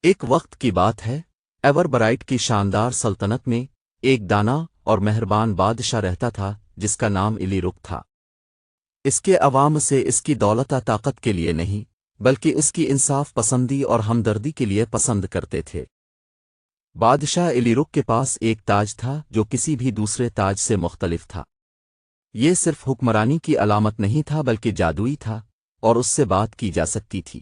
ایک وقت کی بات ہے، ایور برائٹ کی شاندار سلطنت میں ایک دانا اور مہربان بادشاہ رہتا تھا جس کا نام علی رخ تھا۔ اس کے عوام سے اس کی دولت طاقت کے لیے نہیں بلکہ اس کی انصاف پسندی اور ہمدردی کے لیے پسند کرتے تھے۔ بادشاہ علی رخ کے پاس ایک تاج تھا جو کسی بھی دوسرے تاج سے مختلف تھا۔ یہ صرف حکمرانی کی علامت نہیں تھا بلکہ جادوئی تھا اور اس سے بات کی جا سکتی تھی۔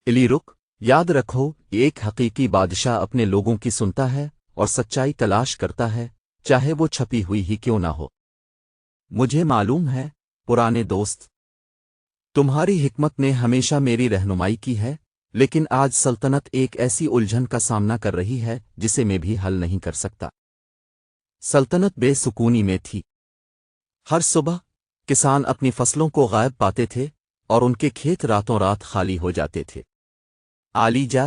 علی رخ، یاد رکھو، ایک حقیقی بادشاہ اپنے لوگوں کی سنتا ہے اور سچائی تلاش کرتا ہے، چاہے وہ چھپی ہوئی ہی کیوں نہ ہو۔ مجھے معلوم ہے، پرانے دوست، تمہاری حکمت نے ہمیشہ میری رہنمائی کی ہے، لیکن آج سلطنت ایک ایسی الجھن کا سامنا کر رہی ہے جسے میں بھی حل نہیں کر سکتا۔ سلطنت بے سکونی میں تھی۔ ہر صبح کسان اپنی فصلوں کو غائب پاتے تھے اور ان کے کھیت راتوں رات خالی ہو جاتے تھے۔ عالی جا،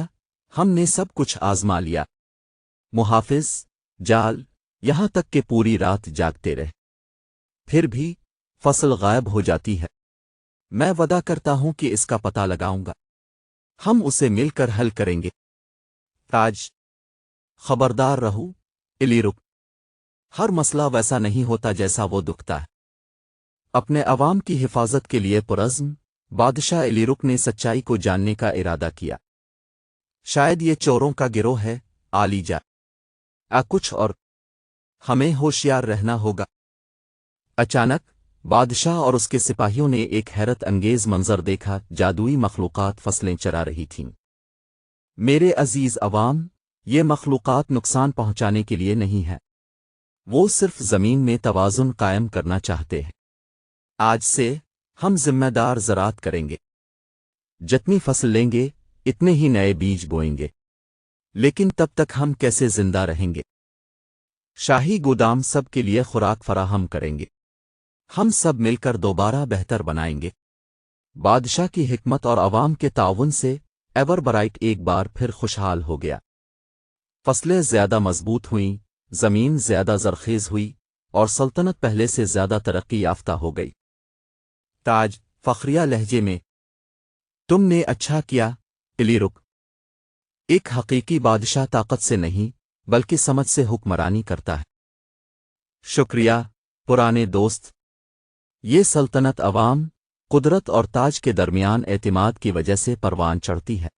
ہم نے سب کچھ آزما لیا، محافظ، جال، یہاں تک کہ پوری رات جاگتے رہے، پھر بھی فصل غائب ہو جاتی ہے۔ میں وعدہ کرتا ہوں کہ اس کا پتہ لگاؤں گا، ہم اسے مل کر حل کریں گے۔ تاج، خبردار رہو علی رخ، ہر مسئلہ ویسا نہیں ہوتا جیسا وہ دکھتا ہے۔ اپنے عوام کی حفاظت کے لیے پرعزم بادشاہ علی رخ نے سچائی کو جاننے کا ارادہ کیا۔ شاید یہ چوروں کا گروہ ہے، عالی جا، کچھ اور، ہمیں ہوشیار رہنا ہوگا۔ اچانک بادشاہ اور اس کے سپاہیوں نے ایک حیرت انگیز منظر دیکھا۔ جادوئی مخلوقات فصلیں چرا رہی تھیں۔ میرے عزیز عوام، یہ مخلوقات نقصان پہنچانے کے لیے نہیں ہے، وہ صرف زمین میں توازن قائم کرنا چاہتے ہیں۔ آج سے ہم ذمہ دار زراعت کریں گے، جتنی فصل لیں گے اتنے ہی نئے بیج بوئیں گے۔ لیکن تب تک ہم کیسے زندہ رہیں گے؟ شاہی گودام سب کے لیے خوراک فراہم کریں گے، ہم سب مل کر دوبارہ بہتر بنائیں گے۔ بادشاہ کی حکمت اور عوام کے تعاون سے ایور برائٹ ایک بار پھر خوشحال ہو گیا۔ فصلیں زیادہ مضبوط ہوئیں، زمین زیادہ زرخیز ہوئی اور سلطنت پہلے سے زیادہ ترقی یافتہ ہو گئی۔ تاج، فخریہ لہجے میں، تم نے اچھا کیا علی رخ۔ ایک حقیقی بادشاہ طاقت سے نہیں بلکہ سمجھ سے حکمرانی کرتا ہے۔ شکریہ پرانے دوست، یہ سلطنت عوام، قدرت اور تاج کے درمیان اعتماد کی وجہ سے پروان چڑھتی ہے۔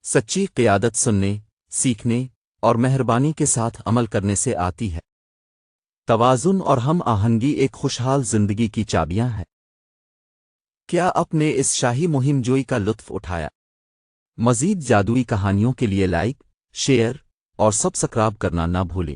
سچی قیادت سننے، سیکھنے اور مہربانی کے ساتھ عمل کرنے سے آتی ہے۔ توازن اور ہم آہنگی ایک خوشحال زندگی کی چابیاں ہیں۔ کیا آپ نے اس شاہی مہم جوئی کا لطف اٹھایا؟ مزید جادوئی کہانیوں کے لیے لائک، شیئر اور سبسکرائب کرنا نہ بھولیں۔